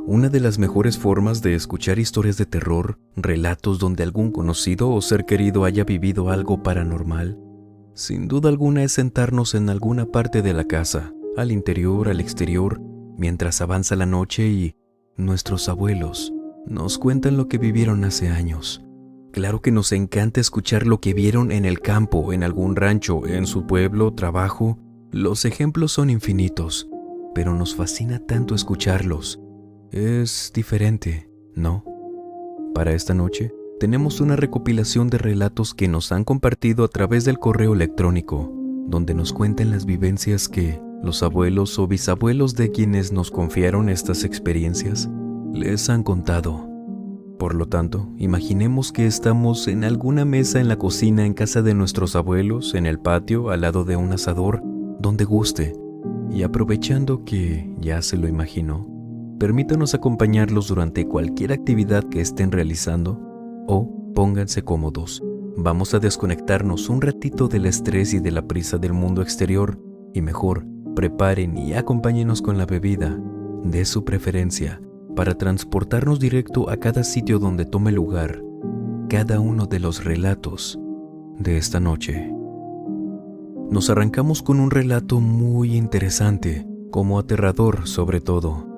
Una de las mejores formas de escuchar historias de terror, relatos donde algún conocido o ser querido haya vivido algo paranormal, sin duda alguna es sentarnos en alguna parte de la casa, al interior, al exterior, mientras avanza la noche y nuestros abuelos nos cuentan lo que vivieron hace años. Claro que nos encanta escuchar lo que vieron en el campo, en algún rancho, en su pueblo, trabajo. Los ejemplos son infinitos, pero nos fascina tanto escucharlos. Es diferente, ¿no? Para esta noche, tenemos una recopilación de relatos que nos han compartido a través del correo electrónico, donde nos cuentan las vivencias que los abuelos o bisabuelos de quienes nos confiaron estas experiencias les han contado. Por lo tanto, imaginemos que estamos en alguna mesa en la cocina en casa de nuestros abuelos, en el patio, al lado de un asador, donde guste, y aprovechando que ya se lo imaginó, permítanos acompañarlos durante cualquier actividad que estén realizando o pónganse cómodos. Vamos a desconectarnos un ratito del estrés y de la prisa del mundo exterior y mejor, preparen y acompáñenos con la bebida de su preferencia para transportarnos directo a cada sitio donde tome lugar cada uno de los relatos de esta noche. Nos arrancamos con un relato muy interesante, como aterrador sobre todo.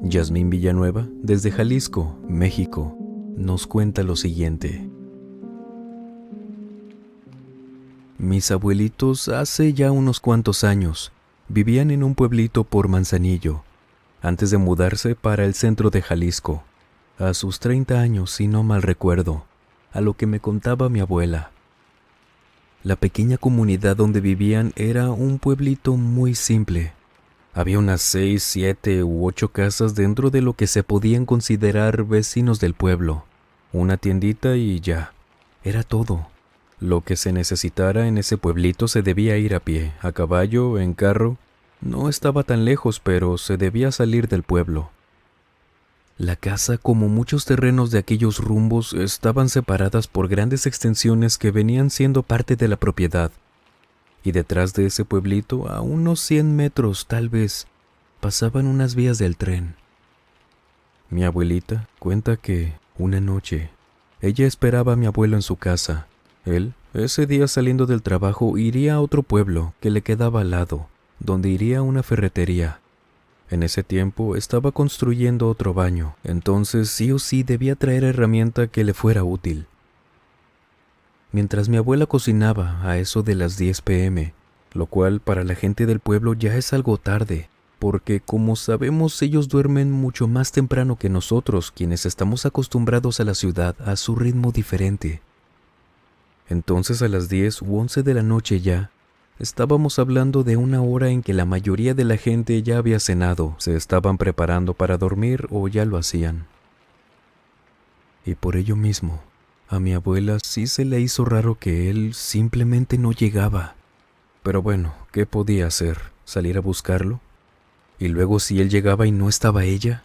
Yasmín Villanueva, desde Jalisco, México, nos cuenta lo siguiente. Mis abuelitos hace ya unos cuantos años vivían en un pueblito por Manzanillo, antes de mudarse para el centro de Jalisco, a sus 30 años si no mal recuerdo, a lo que me contaba mi abuela. La pequeña comunidad donde vivían era un pueblito muy simple. Había unas 6, 7 u 8 casas dentro de lo que se podían considerar vecinos del pueblo. Una tiendita y ya. Era todo. Lo que se necesitara en ese pueblito se debía ir a pie, a caballo, en carro. No estaba tan lejos, pero se debía salir del pueblo. La casa, como muchos terrenos de aquellos rumbos, estaban separadas por grandes extensiones que venían siendo parte de la propiedad. Y detrás de ese pueblito, a unos 100 metros tal vez, pasaban unas vías del tren. Mi abuelita cuenta que, una noche, ella esperaba a mi abuelo en su casa. Él, ese día saliendo del trabajo, iría a otro pueblo que le quedaba al lado, donde iría a una ferretería. En ese tiempo estaba construyendo otro baño, entonces sí o sí debía traer herramienta que le fuera útil. Mientras mi abuela cocinaba a eso de las 10 p.m., lo cual para la gente del pueblo ya es algo tarde, porque como sabemos ellos duermen mucho más temprano que nosotros, quienes estamos acostumbrados a la ciudad a su ritmo diferente. Entonces a las 10 u 11 de la noche ya, estábamos hablando de una hora en que la mayoría de la gente ya había cenado, se estaban preparando para dormir o ya lo hacían. Y por ello mismo, a mi abuela sí se le hizo raro que él simplemente no llegaba. Pero bueno, ¿qué podía hacer? ¿Salir a buscarlo? Y luego si él llegaba y no estaba ella,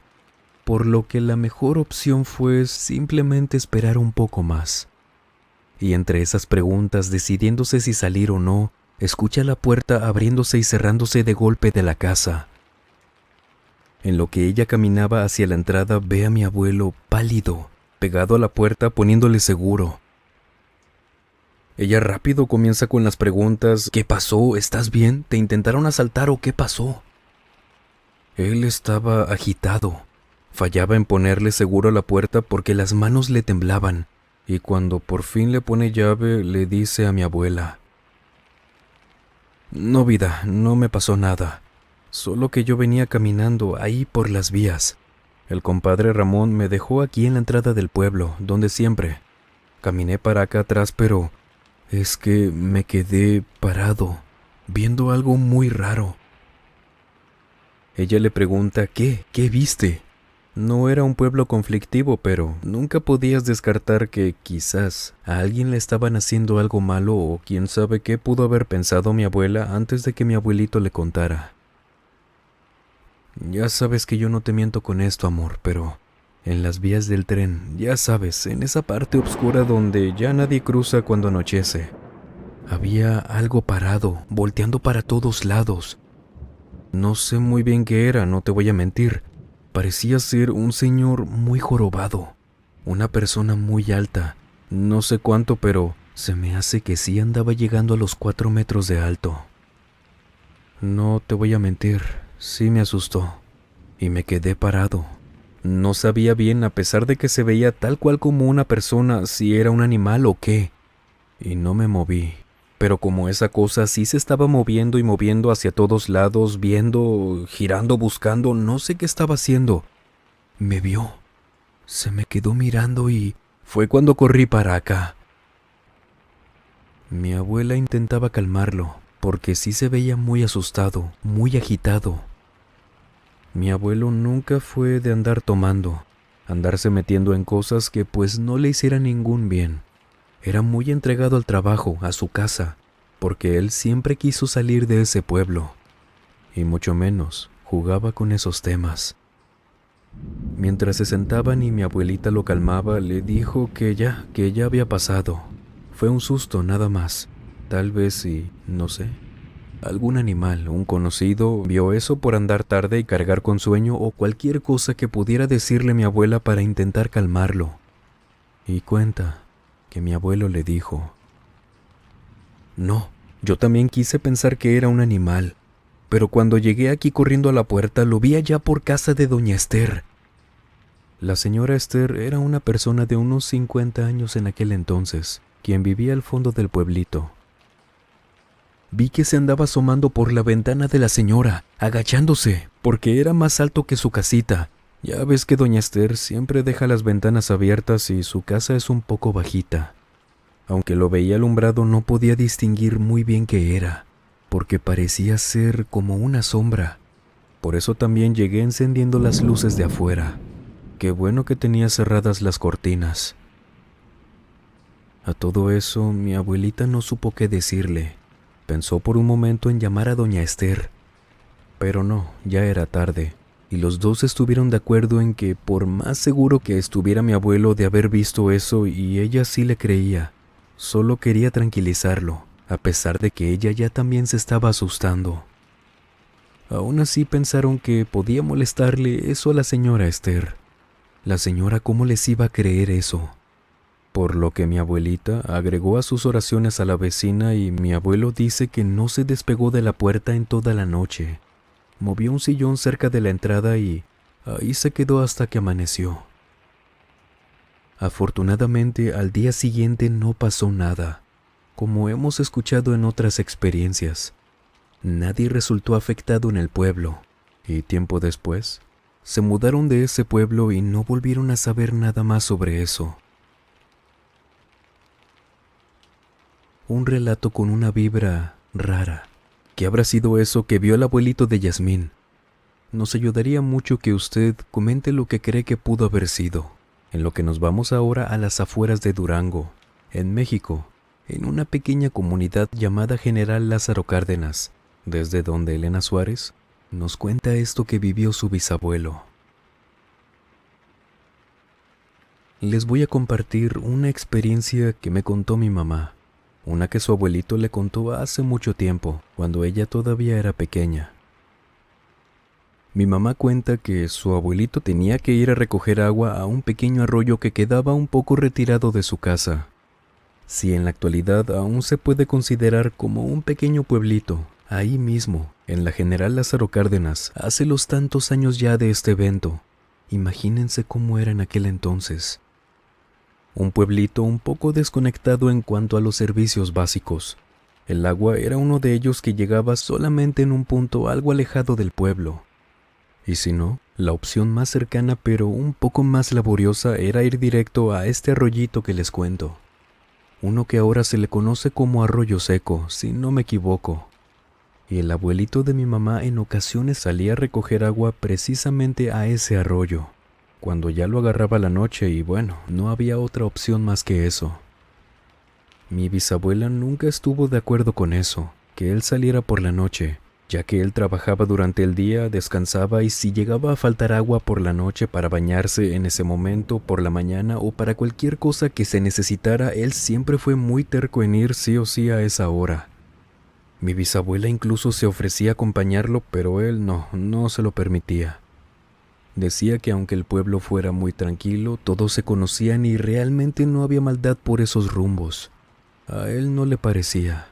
por lo que la mejor opción fue simplemente esperar un poco más. Y entre esas preguntas, decidiéndose si salir o no, escucha la puerta abriéndose y cerrándose de golpe de la casa. En lo que ella caminaba hacia la entrada, ve a mi abuelo pálido, pegado a la puerta poniéndole seguro. Ella rápido comienza con las preguntas: ¿qué pasó? ¿Estás bien? ¿Te intentaron asaltar o qué pasó? Él estaba agitado. Fallaba en ponerle seguro a la puerta porque las manos le temblaban, y cuando por fin le pone llave, le dice a mi abuela: No, vida, no me pasó nada. Solo que yo venía caminando ahí por las vías. El compadre Ramón me dejó aquí en la entrada del pueblo, donde siempre. Caminé para acá atrás, pero es que me quedé parado, viendo algo muy raro. Ella le pregunta: ¿Qué viste? No era un pueblo conflictivo, pero nunca podías descartar que quizás a alguien le estaban haciendo algo malo o quién sabe qué pudo haber pensado mi abuela antes de que mi abuelito le contara. Ya sabes que yo no te miento con esto, amor, pero en las vías del tren, ya sabes, en esa parte oscura donde ya nadie cruza cuando anochece, había algo parado, volteando para todos lados. No sé muy bien qué era, no te voy a mentir, Parecía ser un señor muy jorobado, una persona muy alta, no sé cuánto, pero se me hace que sí andaba llegando a los 4 metros de alto. No te voy a mentir, sí me asustó y me quedé parado. No sabía bien, a pesar de que se veía tal cual como una persona, si era un animal o qué, y no me moví. Pero como esa cosa sí se estaba moviendo y moviendo hacia todos lados, viendo, girando, buscando, no sé qué estaba haciendo. Me vio, se me quedó mirando y fue cuando corrí para acá. Mi abuela intentaba calmarlo, porque sí se veía muy asustado, muy agitado. Mi abuelo nunca fue de andar tomando, andarse metiendo en cosas que pues no le hicieran ningún bien. Era muy entregado al trabajo, a su casa, porque él siempre quiso salir de ese pueblo, y mucho menos jugaba con esos temas. Mientras se sentaban y mi abuelita lo calmaba, le dijo que ya había pasado. Fue un susto nada más, tal vez y no sé. Algún animal, un conocido, vio eso por andar tarde y cargar con sueño o cualquier cosa que pudiera decirle mi abuela para intentar calmarlo. Y cuenta que mi abuelo le dijo: No, yo también quise pensar que era un animal, pero cuando llegué aquí corriendo a la puerta lo vi allá por casa de doña Esther. La señora Esther era una persona de unos 50 años en aquel entonces, quien vivía al fondo del pueblito. Vi que se andaba asomando por la ventana de la señora, agachándose, porque era más alto que su casita. Ya ves que doña Esther siempre deja las ventanas abiertas y su casa es un poco bajita. Aunque lo veía alumbrado no podía distinguir muy bien qué era, porque parecía ser como una sombra. Por eso también llegué encendiendo las luces de afuera. Qué bueno que tenía cerradas las cortinas. A todo eso, mi abuelita no supo qué decirle. Pensó por un momento en llamar a doña Esther, pero no, ya era tarde, y los dos estuvieron de acuerdo en que por más seguro que estuviera mi abuelo de haber visto eso, y ella sí le creía, solo quería tranquilizarlo, a pesar de que ella ya también se estaba asustando. Aún así pensaron que podía molestarle eso a la señora Esther. La señora, ¿cómo les iba a creer eso? Por lo que mi abuelita agregó a sus oraciones a la vecina y mi abuelo dice que no se despegó de la puerta en toda la noche. Movió un sillón cerca de la entrada y ahí se quedó hasta que amaneció. Afortunadamente, al día siguiente no pasó nada, como hemos escuchado en otras experiencias. Nadie resultó afectado en el pueblo, y tiempo después, se mudaron de ese pueblo y no volvieron a saber nada más sobre eso. Un relato con una vibra rara. ¿Qué habrá sido eso que vio el abuelito de Yasmín? Nos ayudaría mucho que usted comente lo que cree que pudo haber sido, en lo que nos vamos ahora a las afueras de Durango, en México, en una pequeña comunidad llamada General Lázaro Cárdenas, desde donde Elena Suárez nos cuenta esto que vivió su bisabuelo. Les voy a compartir una experiencia que me contó mi mamá, una que su abuelito le contó hace mucho tiempo, cuando ella todavía era pequeña. Mi mamá cuenta que su abuelito tenía que ir a recoger agua a un pequeño arroyo que quedaba un poco retirado de su casa. Si en la actualidad aún se puede considerar como un pequeño pueblito, ahí mismo, en la General Lázaro Cárdenas, hace los tantos años ya de este evento, imagínense cómo era en aquel entonces. Un pueblito un poco desconectado en cuanto a los servicios básicos. El agua era uno de ellos que llegaba solamente en un punto algo alejado del pueblo. Y si no, la opción más cercana pero un poco más laboriosa era ir directo a este arroyito que les cuento. Uno que ahora se le conoce como Arroyo Seco, si no me equivoco. Y el abuelito de mi mamá en ocasiones salía a recoger agua precisamente a ese arroyo, cuando ya lo agarraba la noche y bueno, no había otra opción más que eso. Mi bisabuela nunca estuvo de acuerdo con eso, que él saliera por la noche, ya que él trabajaba durante el día, descansaba y si llegaba a faltar agua por la noche para bañarse en ese momento, por la mañana o para cualquier cosa que se necesitara, él siempre fue muy terco en ir sí o sí a esa hora. Mi bisabuela incluso se ofrecía a acompañarlo, pero él no se lo permitía. Decía que aunque el pueblo fuera muy tranquilo, todos se conocían y realmente no había maldad por esos rumbos. A él no le parecía.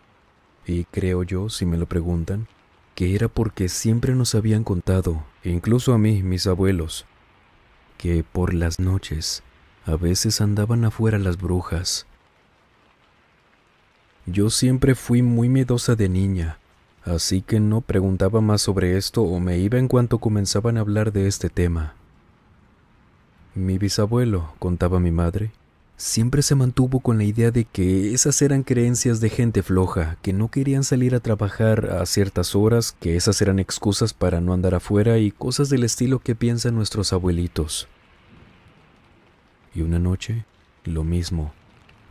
Y creo yo, si me lo preguntan, que era porque siempre nos habían contado, incluso a mí, mis abuelos, que por las noches a veces andaban afuera las brujas. Yo siempre fui muy miedosa de niña, así que no preguntaba más sobre esto o me iba en cuanto comenzaban a hablar de este tema. Mi bisabuelo, contaba mi madre, siempre se mantuvo con la idea de que esas eran creencias de gente floja, que no querían salir a trabajar a ciertas horas, que esas eran excusas para no andar afuera y cosas del estilo que piensan nuestros abuelitos. Y una noche, lo mismo.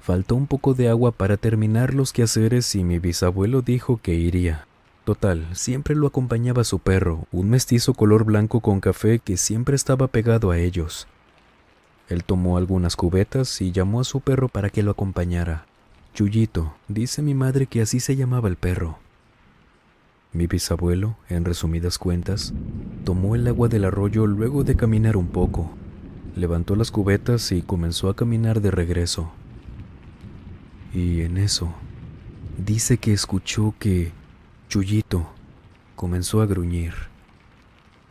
Faltó un poco de agua para terminar los quehaceres y mi bisabuelo dijo que iría. Total, siempre lo acompañaba su perro, un mestizo color blanco con café que siempre estaba pegado a ellos. Él tomó algunas cubetas y llamó a su perro para que lo acompañara. Chuyito, dice mi madre que así se llamaba el perro. Mi bisabuelo, en resumidas cuentas, tomó el agua del arroyo luego de caminar un poco. Levantó las cubetas y comenzó a caminar de regreso. Y en eso, dice que escuchó que Chuyito comenzó a gruñir.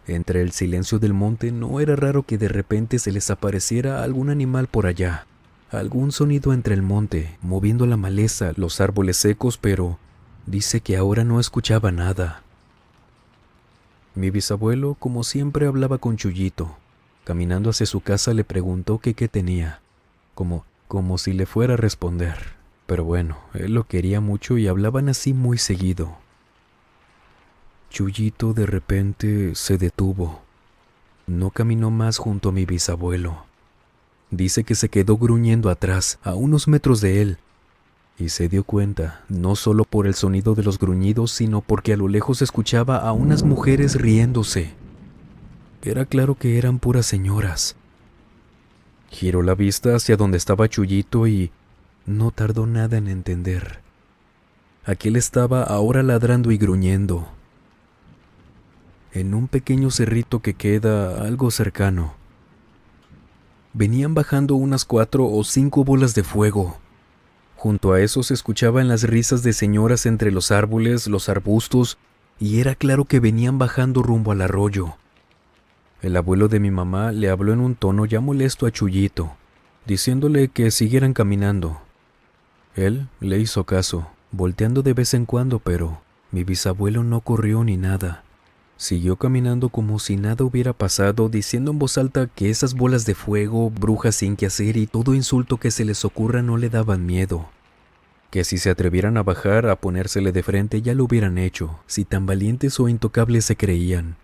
Entre el silencio del monte no era raro que de repente se les apareciera algún animal por allá, algún sonido entre el monte, moviendo la maleza, los árboles secos, pero dice que ahora no escuchaba nada. Mi bisabuelo, como siempre, hablaba con Chuyito. Caminando hacia su casa le preguntó que qué tenía, como si le fuera a responder. Pero bueno, él lo quería mucho y hablaban así muy seguido. Chuyito de repente se detuvo. No caminó más junto a mi bisabuelo. Dice que se quedó gruñendo atrás, a unos metros de él, y se dio cuenta, no solo por el sonido de los gruñidos, sino porque a lo lejos escuchaba a unas mujeres riéndose. Era claro que eran puras señoras. Giró la vista hacia donde estaba Chuyito y no tardó nada en entender. Aquel estaba ahora ladrando y gruñendo. En un pequeño cerrito que queda algo cercano. Venían bajando unas 4 o 5 bolas de fuego. Junto a eso se escuchaban las risas de señoras entre los árboles, los arbustos, y era claro que venían bajando rumbo al arroyo. El abuelo de mi mamá le habló en un tono ya molesto a Chuyito, diciéndole que siguieran caminando. Él le hizo caso, volteando de vez en cuando, pero mi bisabuelo no corrió ni nada. Siguió caminando como si nada hubiera pasado, diciendo en voz alta que esas bolas de fuego, brujas sin que hacer y todo insulto que se les ocurra no le daban miedo. Que si se atrevieran a bajar, a ponérsele de frente, ya lo hubieran hecho, si tan valientes o intocables se creían.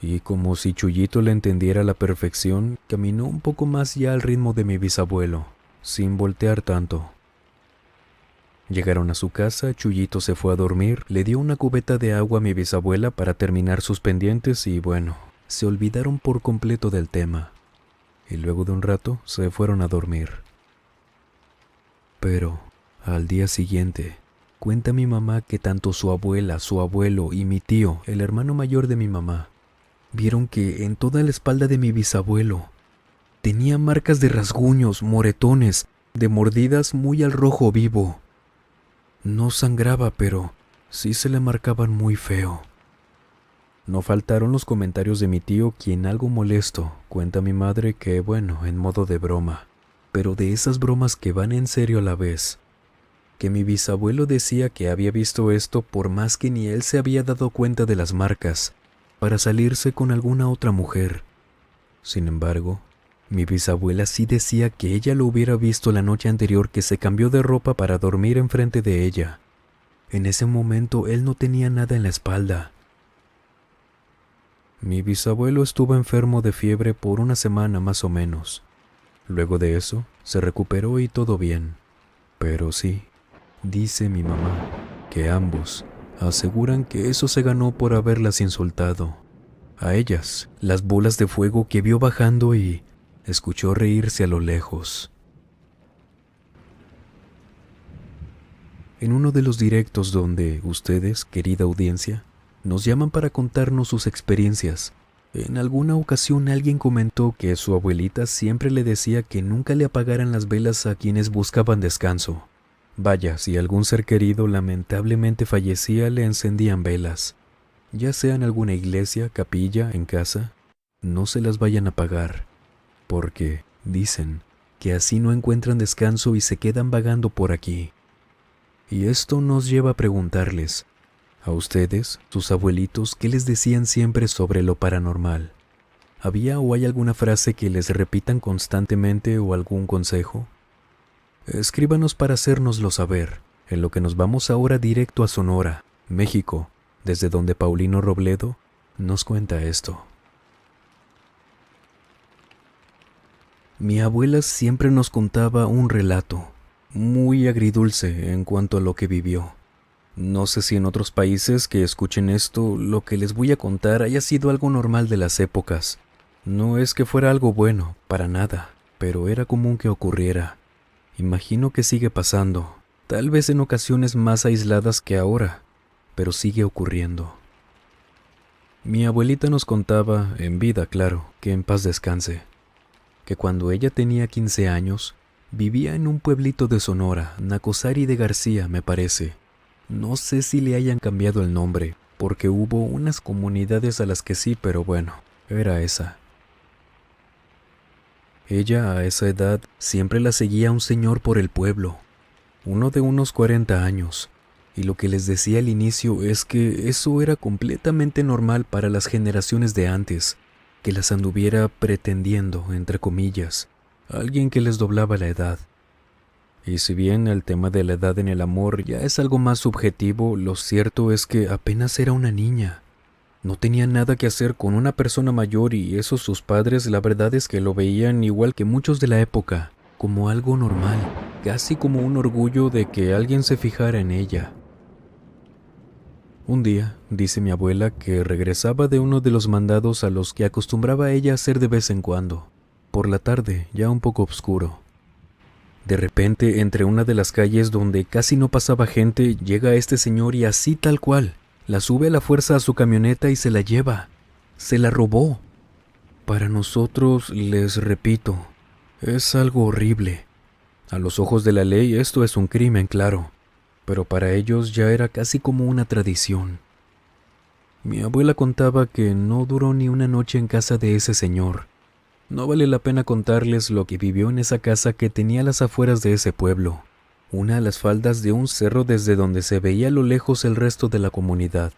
Y como si Chuyito le entendiera a la perfección, caminó un poco más ya al ritmo de mi bisabuelo, sin voltear tanto. Llegaron a su casa, Chuyito se fue a dormir, le dio una cubeta de agua a mi bisabuela para terminar sus pendientes y bueno, se olvidaron por completo del tema. Y luego de un rato se fueron a dormir. Pero al día siguiente, cuenta mi mamá que tanto su abuela, su abuelo y mi tío, el hermano mayor de mi mamá, vieron que en toda la espalda de mi bisabuelo tenía marcas de rasguños, moretones, de mordidas muy al rojo vivo. No sangraba, pero sí se le marcaban muy feo. No faltaron los comentarios de mi tío, quien algo molesto, cuenta mi madre que, bueno, en modo de broma, pero de esas bromas que van en serio a la vez, que mi bisabuelo decía que había visto esto por más que ni él se había dado cuenta de las marcas, para salirse con alguna otra mujer. Sin embargo, mi bisabuela sí decía que ella lo hubiera visto la noche anterior que se cambió de ropa para dormir enfrente de ella. En ese momento él no tenía nada en la espalda. Mi bisabuelo estuvo enfermo de fiebre por una semana más o menos. Luego de eso, se recuperó y todo bien. Pero sí, dice mi mamá, que ambos aseguran que eso se ganó por haberlas insultado. A ellas, las bolas de fuego que vio bajando y escuchó reírse a lo lejos. En uno de los directos donde ustedes, querida audiencia, nos llaman para contarnos sus experiencias, En alguna ocasión alguien comentó que su abuelita siempre le decía que nunca le apagaran las velas a quienes buscaban descanso. Vaya, si algún ser querido lamentablemente fallecía, le encendían velas. Ya sea en alguna iglesia, capilla, en casa, no se las vayan a apagar, porque, dicen, que así no encuentran descanso y se quedan vagando por aquí. Y esto nos lleva a preguntarles, a ustedes, sus abuelitos, ¿qué les decían siempre sobre lo paranormal? ¿Había o hay alguna frase que les repitan constantemente o algún consejo? Escríbanos para hacérnoslo saber, en lo que nos vamos ahora directo a Sonora, México, desde donde Paulino Robledo nos cuenta esto. Mi abuela siempre nos contaba un relato, muy agridulce en cuanto a lo que vivió. No sé si en otros países que escuchen esto, lo que les voy a contar haya sido algo normal de las épocas. No es que fuera algo bueno, para nada, pero era común que ocurriera. Imagino que sigue pasando, tal vez en ocasiones más aisladas que ahora, pero sigue ocurriendo. Mi abuelita nos contaba, en vida claro, que en paz descanse, que cuando ella tenía 15 años, vivía en un pueblito de Sonora, Nacosari de García, me parece. No sé si le hayan cambiado el nombre, porque hubo unas comunidades a las que sí, pero bueno, era esa. Ella a esa edad siempre la seguía un señor por el pueblo, uno de unos 40 años, y lo que les decía al inicio es que eso era completamente normal para las generaciones de antes, que las anduviera pretendiendo, entre comillas, alguien que les doblaba la edad. Y si bien el tema de la edad en el amor ya es algo más subjetivo, lo cierto es que apenas era una niña. No tenía nada que hacer con una persona mayor y eso sus padres la verdad es que lo veían igual que muchos de la época, como algo normal, casi como un orgullo de que alguien se fijara en ella. Un día, dice mi abuela, que regresaba de uno de los mandados a los que acostumbraba ella hacer de vez en cuando, por la tarde, ya un poco oscuro. De repente, entre una de las calles donde casi no pasaba gente, llega este señor y así tal cual, la sube a la fuerza a su camioneta y se la lleva. Se la robó. Para nosotros, les repito, es algo horrible. A los ojos de la ley esto es un crimen, claro, pero para ellos ya era casi como una tradición. Mi abuela contaba que no duró ni una noche en casa de ese señor. No vale la pena contarles lo que vivió en esa casa que tenía a las afueras de ese pueblo, una a las faldas de un cerro desde donde se veía a lo lejos el resto de la comunidad.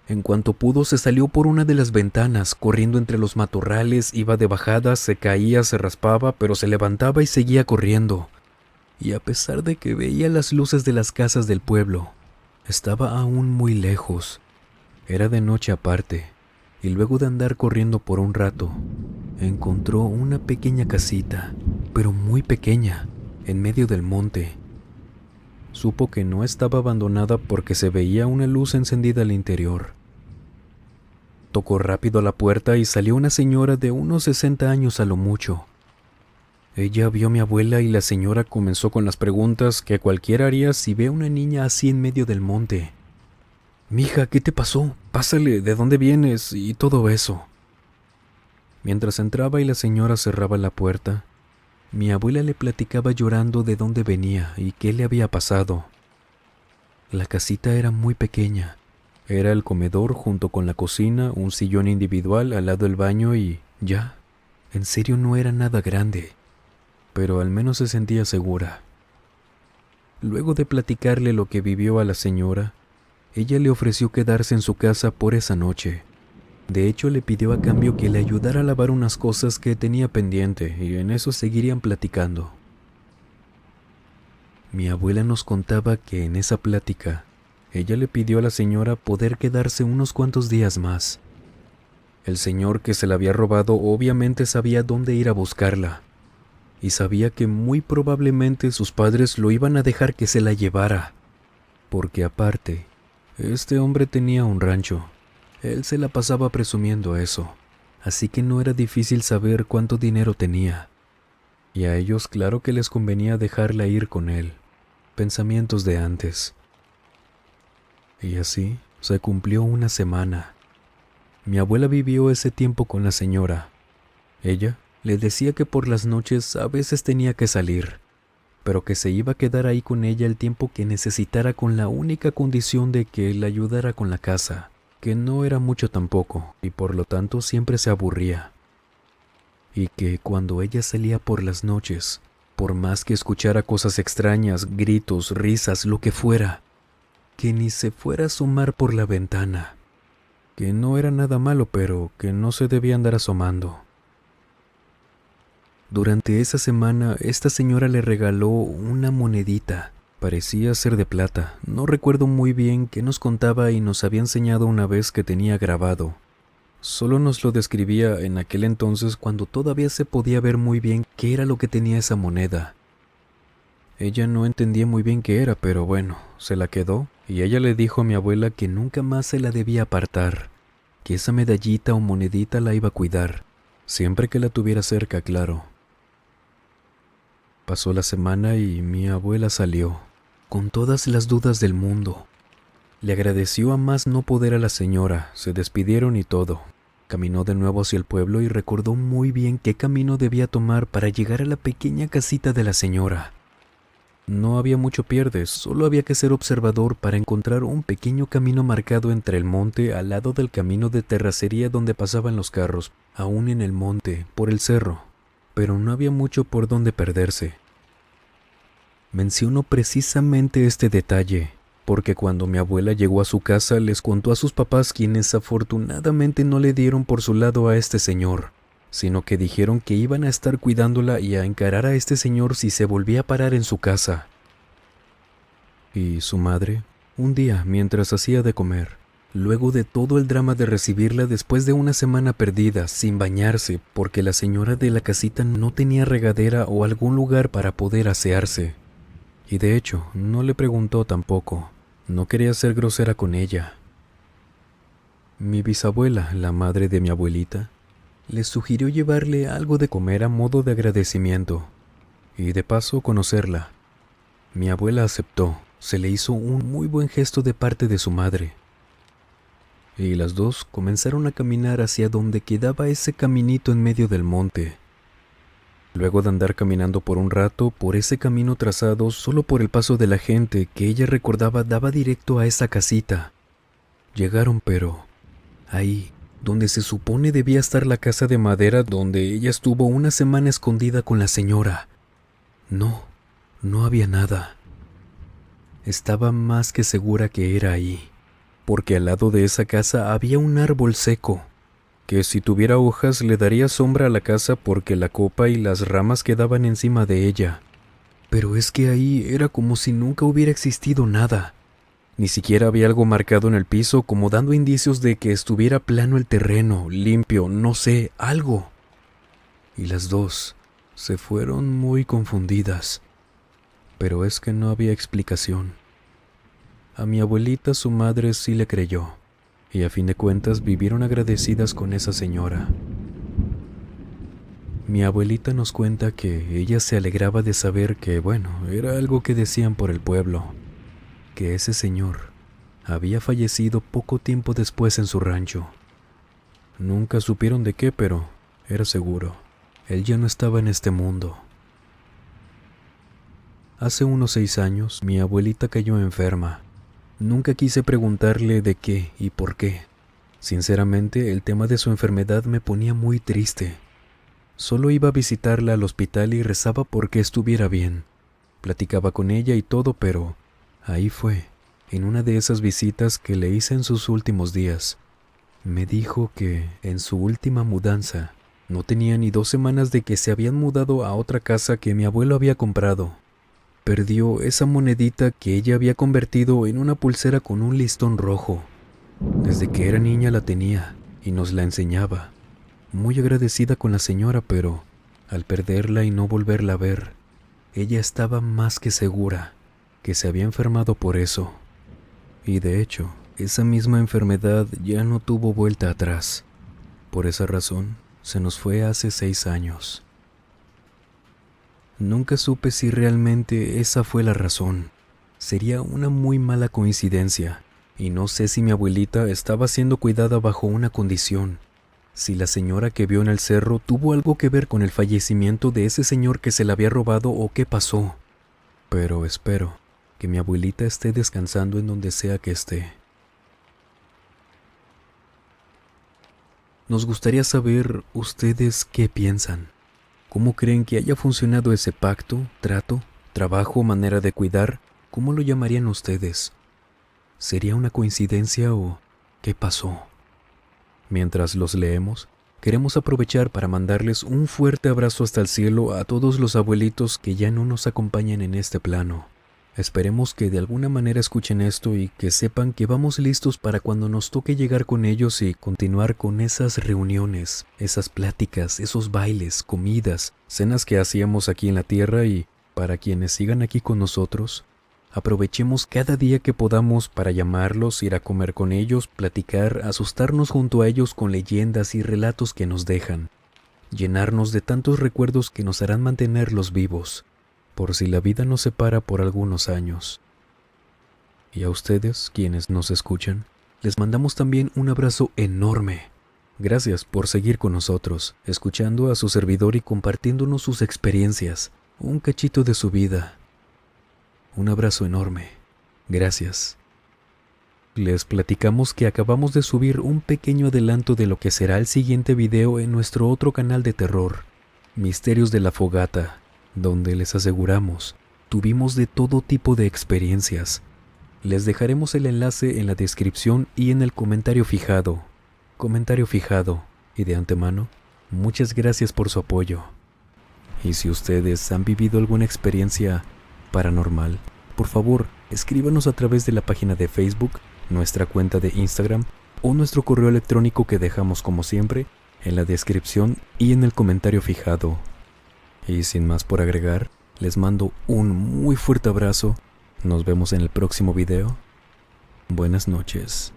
En cuanto pudo se salió por una de las ventanas, corriendo entre los matorrales, iba de bajada, se caía, se raspaba, pero se levantaba y seguía corriendo. Y a pesar de que veía las luces de las casas del pueblo, estaba aún muy lejos. Era de noche aparte, y luego de andar corriendo por un rato, encontró una pequeña casita, pero muy pequeña, en medio del monte. Supo que no estaba abandonada porque se veía una luz encendida al interior. Tocó rápido a la puerta y salió una señora de unos 60 años a lo mucho. Ella vio a mi abuela y la señora comenzó con las preguntas que cualquiera haría si ve a una niña así en medio del monte. «Mija, ¿qué te pasó? Pásale, ¿de dónde vienes?» y todo eso. Mientras entraba y la señora cerraba la puerta, mi abuela le platicaba llorando de dónde venía y qué le había pasado. La casita era muy pequeña. Era el comedor junto con la cocina, un sillón individual al lado del baño y ya. En serio no era nada grande, pero al menos se sentía segura. Luego de platicarle lo que vivió a la señora, ella le ofreció quedarse en su casa por esa noche. De hecho, le pidió a cambio que le ayudara a lavar unas cosas que tenía pendiente y en eso seguirían platicando. Mi abuela nos contaba que en esa plática, ella le pidió a la señora poder quedarse unos cuantos días más. El señor que se la había robado obviamente sabía dónde ir a buscarla, y sabía que muy probablemente sus padres lo iban a dejar que se la llevara, porque aparte, este hombre tenía un rancho. Él se la pasaba presumiendo eso, así que no era difícil saber cuánto dinero tenía. Y a ellos claro que les convenía dejarla ir con él. Pensamientos de antes. Y así se cumplió una semana. Mi abuela vivió ese tiempo con la señora. Ella le decía que por las noches a veces tenía que salir, pero que se iba a quedar ahí con ella el tiempo que necesitara con la única condición de que la ayudara con la casa, que no era mucho tampoco, y por lo tanto siempre se aburría. Y que cuando ella salía por las noches, por más que escuchara cosas extrañas, gritos, risas, lo que fuera, que ni se fuera a asomar por la ventana, que no era nada malo, pero que no se debía andar asomando. Durante esa semana, esta señora le regaló una monedita. Parecía ser de plata. No recuerdo muy bien qué nos contaba y nos había enseñado una vez que tenía grabado. Solo nos lo describía en aquel entonces cuando todavía se podía ver muy bien qué era lo que tenía esa moneda. Ella no entendía muy bien qué era, pero bueno, se la quedó y ella le dijo a mi abuela que nunca más se la debía apartar, que esa medallita o monedita la iba a cuidar, siempre que la tuviera cerca, claro. Pasó la semana y mi abuela salió, con todas las dudas del mundo. Le agradeció a más no poder a la señora, se despidieron y todo. Caminó de nuevo hacia el pueblo y recordó muy bien qué camino debía tomar para llegar a la pequeña casita de la señora. No había mucho pierde, solo había que ser observador para encontrar un pequeño camino marcado entre el monte al lado del camino de terracería donde pasaban los carros, aún en el monte, por el cerro, pero no había mucho por donde perderse. Menciono precisamente este detalle, porque cuando mi abuela llegó a su casa les contó a sus papás, quienes afortunadamente no le dieron por su lado a este señor, sino que dijeron que iban a estar cuidándola y a encarar a este señor si se volvía a parar en su casa. Y su madre, un día mientras hacía de comer, luego de todo el drama de recibirla después de una semana perdida, sin bañarse, porque la señora de la casita no tenía regadera o algún lugar para poder asearse. Y de hecho, no le preguntó tampoco, no quería ser grosera con ella. Mi bisabuela, la madre de mi abuelita, le sugirió llevarle algo de comer a modo de agradecimiento, y de paso conocerla. Mi abuela aceptó, se le hizo un muy buen gesto de parte de su madre. Y las dos comenzaron a caminar hacia donde quedaba ese caminito en medio del monte. Luego de andar caminando por un rato por ese camino trazado solo por el paso de la gente que ella recordaba daba directo a esa casita. Llegaron, pero ahí, donde se supone debía estar la casa de madera donde ella estuvo una semana escondida con la señora, no había nada. Estaba más que segura que era ahí, porque al lado de esa casa había un árbol seco, que si tuviera hojas le daría sombra a la casa porque la copa y las ramas quedaban encima de ella. Pero es que ahí era como si nunca hubiera existido nada. Ni siquiera había algo marcado en el piso como dando indicios de que estuviera plano el terreno, limpio, no sé, algo. Y las dos se fueron muy confundidas. Pero es que no había explicación. A mi abuelita su madre sí le creyó. Y a fin de cuentas vivieron agradecidas con esa señora. Mi abuelita nos cuenta que ella se alegraba de saber que, bueno, era algo que decían por el pueblo, que ese señor había fallecido poco tiempo después en su rancho. Nunca supieron de qué, pero era seguro, él ya no estaba en este mundo. Hace unos 6 años, mi abuelita cayó enferma. Nunca quise preguntarle de qué y por qué. Sinceramente, el tema de su enfermedad me ponía muy triste. Solo iba a visitarla al hospital y rezaba porque estuviera bien. Platicaba con ella y todo, pero ahí fue, en una de esas visitas que le hice en sus últimos días. Me dijo que en su última mudanza no tenía ni 2 semanas de que se habían mudado a otra casa que mi abuelo había comprado. Perdió esa monedita que ella había convertido en una pulsera con un listón rojo. Desde que era niña la tenía y nos la enseñaba. Muy agradecida con la señora, pero al perderla y no volverla a ver, ella estaba más que segura que se había enfermado por eso. Y de hecho, esa misma enfermedad ya no tuvo vuelta atrás. Por esa razón, se nos fue hace 6 años. Nunca supe si realmente esa fue la razón. Sería una muy mala coincidencia, y no sé si mi abuelita estaba siendo cuidada bajo una condición, si la señora que vio en el cerro tuvo algo que ver con el fallecimiento de ese señor que se la había robado o qué pasó. Pero espero que mi abuelita esté descansando en donde sea que esté. Nos gustaría saber ustedes qué piensan. ¿Cómo creen que haya funcionado ese pacto, trato, trabajo, manera de cuidar? ¿Cómo lo llamarían ustedes? ¿Sería una coincidencia o qué pasó? Mientras los leemos, queremos aprovechar para mandarles un fuerte abrazo hasta el cielo a todos los abuelitos que ya no nos acompañan en este plano. Esperemos que de alguna manera escuchen esto y que sepan que vamos listos para cuando nos toque llegar con ellos y continuar con esas reuniones, esas pláticas, esos bailes, comidas, cenas que hacíamos aquí en la tierra y, para quienes sigan aquí con nosotros, aprovechemos cada día que podamos para llamarlos, ir a comer con ellos, platicar, asustarnos junto a ellos con leyendas y relatos que nos dejan, llenarnos de tantos recuerdos que nos harán mantenerlos vivos, por si la vida nos separa por algunos años. Y a ustedes, quienes nos escuchan, les mandamos también un abrazo enorme. Gracias por seguir con nosotros, escuchando a su servidor y compartiéndonos sus experiencias, un cachito de su vida. Un abrazo enorme. Gracias. Les platicamos que acabamos de subir un pequeño adelanto de lo que será el siguiente video en nuestro otro canal de terror, Misterios de la Fogata, donde les aseguramos, tuvimos de todo tipo de experiencias. Les dejaremos el enlace en la descripción y en el comentario fijado. Y de antemano, muchas gracias por su apoyo. Y si ustedes han vivido alguna experiencia paranormal, por favor, escríbanos a través de la página de Facebook, nuestra cuenta de Instagram o nuestro correo electrónico que dejamos como siempre en la descripción y en el comentario fijado. Y sin más por agregar, les mando un muy fuerte abrazo. Nos vemos en el próximo video. Buenas noches.